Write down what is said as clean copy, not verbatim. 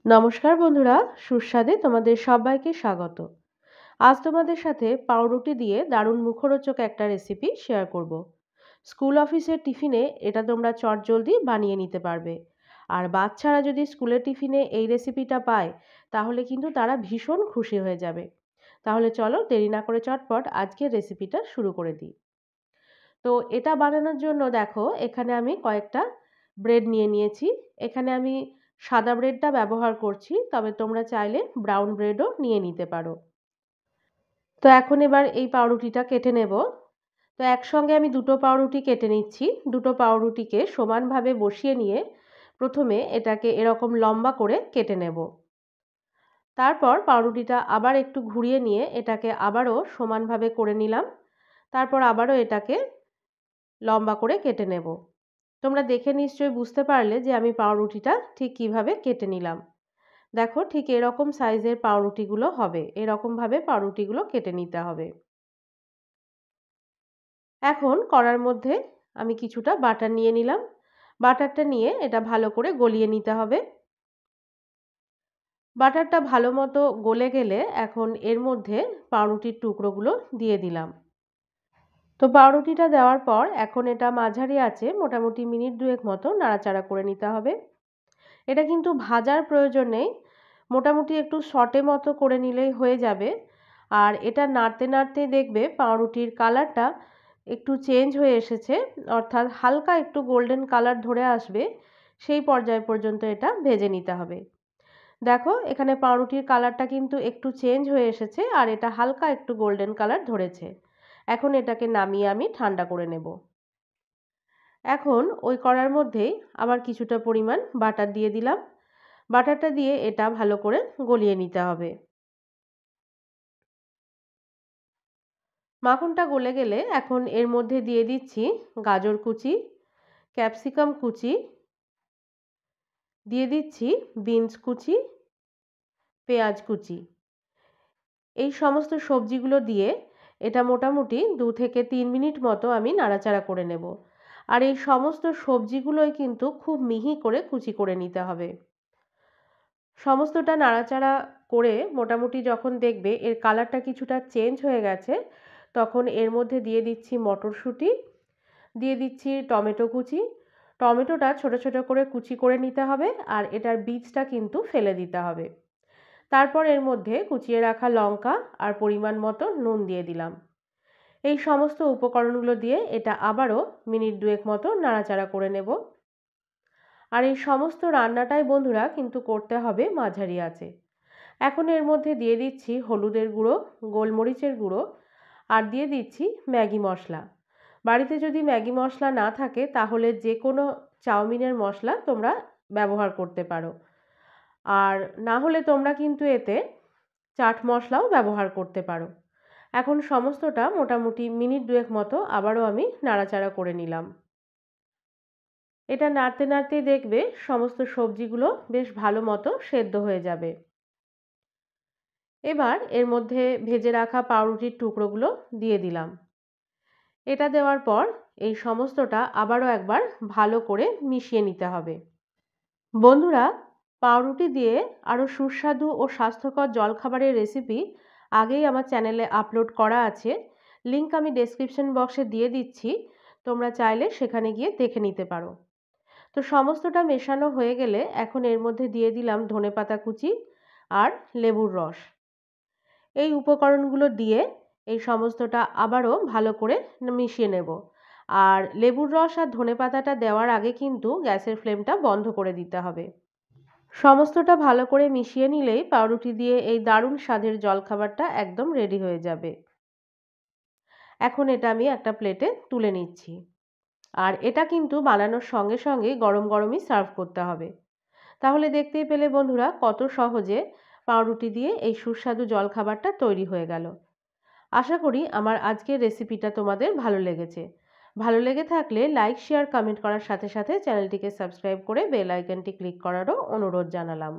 নমস্কার বন্ধুরা, সুস্বাদে তোমাদের সবাইকে স্বাগত। আজ তোমাদের সাথে পাউরুটি দিয়ে দারুণ মুখরোচক একটা রেসিপি শেয়ার করব। স্কুল অফিসের টিফিনে এটা তোমরা চটজলদি বানিয়ে নিতে পারবে। আর বাচ্চারা যদি স্কুলের টিফিনে এই রেসিপিটা পায় তাহলে কিন্তু তারা ভীষণ খুশি হয়ে যাবে। তাহলে চলো দেরি না করে চটপট আজকের রেসিপিটা শুরু করে দিই। তো এটা বানানোর জন্য দেখো এখানে আমি কয়েকটা ব্রেড নিয়ে নিয়েছি। এখানে আমি সাদা ব্রেডটা ব্যবহার করছি, তবে তোমরা চাইলে ব্রাউন ব্রেডও নিয়ে নিতে পারো। তো এখন এবার এই পাউরুটিটা কেটে নেব। তো একসঙ্গে আমি দুটো পাউরুটি কেটে নিচ্ছি। দুটো পাউরুটিকে সমানভাবে বসিয়ে নিয়ে প্রথমে এটাকে এরকম লম্বা করে কেটে নেব। তারপর পাউরুটিটা আবার একটু ঘুরিয়ে নিয়ে এটাকে আবারও সমানভাবে করে নিলাম। তারপর আবারও এটাকে লম্বা করে কেটে নেব। তোমরা দেখে নিশ্চয়ই বুঝতে পারলে যে আমি পাউরুটিটা ঠিক কিভাবে কেটে নিলাম। দেখো ঠিক এরকম সাইজের পাউরুটিগুলো হবে, এরকমভাবে পাউরুটিগুলো কেটে নিতে হবে। এখন কড়ার মধ্যে আমি কিছুটা বাটার নিয়ে নিলাম। বাটারটা নিয়ে এটা ভালো করে গলিয়ে নিতে হবে। বাটারটা ভালো মতো গলে গেলে এখন এর মধ্যে পাউরুটির টুকরোগুলো দিয়ে দিলাম। তো পাউরুটিটা দেওয়ার পর এখন এটা মাঝারি আঁচে মোটামুটি মিনিট দুয়েক মতো নাড়াচাড়া করে নিতে হবে। এটা কিন্তু ভাজার প্রয়োজন নেই, মোটামুটি একটু সটে মতো করে নিলেই হয়ে যাবে। আর এটা নাড়তে নাড়তেই দেখবে পাউরুটির কালারটা একটু চেঞ্জ হয়ে এসেছে, অর্থাৎ হালকা একটু গোল্ডেন কালার ধরে আসবে। সেই পর্যায় পর্যন্ত এটা ভেজে নিতে হবে। দেখো এখানে পাউরুটির কালারটা কিন্তু একটু চেঞ্জ হয়ে এসেছে আর এটা হালকা একটু গোল্ডেন কালার ধরেছে। এখন এটাকে নামিয়ে আমি ঠান্ডা করে নেব। এখন ওই কড়ার মধ্যেই আবার কিছুটা পরিমাণ বাটার দিয়ে দিলাম। বাটারটা দিয়ে এটা ভালো করে গলিয়ে নিতে হবে। মাখনটা গলে গেলে এখন এর মধ্যে দিয়ে দিচ্ছি গাজর কুচি, ক্যাপসিকাম কুচি, দিয়ে দিচ্ছি বিনস কুচি, পেঁয়াজ কুচি। এই সমস্ত সবজিগুলো দিয়ে এটা মোটামুটি 2 থেকে 3 মিনিট মতো আমি নাড়াচাড়া করে নেব। আর এই সমস্ত সবজিগুলোই কিন্তু খুব মিহি করে কুচি করে নিতে হবে। সমস্তটা নাড়াচাড়া করে মোটামুটি যখন দেখবে এর কালারটা কিছুটা চেঞ্জ হয়ে গেছে, তখন এর মধ্যে দিয়ে দিচ্ছি মটরশুঁটি, দিয়ে দিচ্ছি টমেটো কুচি। টমেটোটা ছোট ছোট করে কুচি করে নিতে হবে আর এটার বীজটা কিন্তু ফেলে দিতে হবে। তারপর এর মধ্যে কুচিয়ে রাখা লঙ্কা আর পরিমাণ মতো নুন দিয়ে দিলাম। এই সমস্ত উপকরণগুলো দিয়ে এটা আবারও মিনিট দুয়েক মতো নাড়াচাড়া করে নেব। আর এই সমস্ত রান্নাটাই বন্ধুরা কিন্তু করতে হবে মাঝারি আঁচে। এখন এর মধ্যে দিয়ে দিচ্ছি হলুদের গুঁড়ো, গোলমরিচের গুঁড়ো আর দিয়ে দিচ্ছি ম্যাগি মশলা। বাড়িতে যদি ম্যাগি মশলা না থাকে তাহলে যে কোনো চাউমিনের মশলা তোমরা ব্যবহার করতে পারো। আর না হলে তোমরা কিন্তু এতে চাট মশলাও ব্যবহার করতে পারো। এখন সমস্তটা মোটামুটি মিনিট দুয়েক মতো আবারও আমি নাড়াচাড়া করে নিলাম। এটা নাড়তে নাড়তেই দেখবে সমস্ত সবজিগুলো বেশ ভালো মতো সেদ্ধ হয়ে যাবে। এবার এর মধ্যে ভেজে রাখা পাউরুটির টুকরোগুলো দিয়ে দিলাম। এটা দেওয়ার পর এই সমস্তটা আবারও একবার ভালো করে মিশিয়ে নিতে হবে। বন্ধুরা, পাউরুটি দিয়ে আরও সুস্বাদু ও স্বাস্থ্যকর জলখাবারের রেসিপি আগেই আমার চ্যানেলে আপলোড করা আছে। লিংক আমি ডেসক্রিপশন বক্সে দিয়ে দিচ্ছি, তোমরা চাইলে সেখানে গিয়ে দেখে নিতে পারো। তো সমস্তটা মেশানো হয়ে গেলে এখন এর মধ্যে দিয়ে দিলাম ধনেপাতা কুচি আর লেবুর রস। এই উপকরণগুলো দিয়ে এই সমস্তটা আবারও ভালো করে মিশিয়ে নেব। আর লেবুর রস আর ধনেপাতাটা দেওয়ার আগে কিন্তু গ্যাসের ফ্লেমটা বন্ধ করে দিতে হবে। সমস্তটা ভালো করে মিশিয়ে নিলেই পাউরুটি দিয়ে এই দারুণ স্বাদের জলখাবারটা একদম রেডি হয়ে যাবে। এখন এটা আমি একটা প্লেটে তুলে নিচ্ছি। আর এটা কিন্তু বানানোর সঙ্গে সঙ্গে গরম গরমই সার্ভ করতে হবে। তাহলে দেখতেই পেলে বন্ধুরা কত সহজে পাউরুটি দিয়ে এই সুস্বাদু জলখাবারটা তৈরি হয়ে গেল। আশা করি আমার আজকের রেসিপিটা তোমাদের ভালো লেগেছে। ভালো লেগে থাকলে লাইক, শেয়ার, কমেন্ট করার সাথে সাথে চ্যানেলটিকে সাবস্ক্রাইব করে বেল আইকনটি ক্লিক করারও অনুরোধ জানালাম।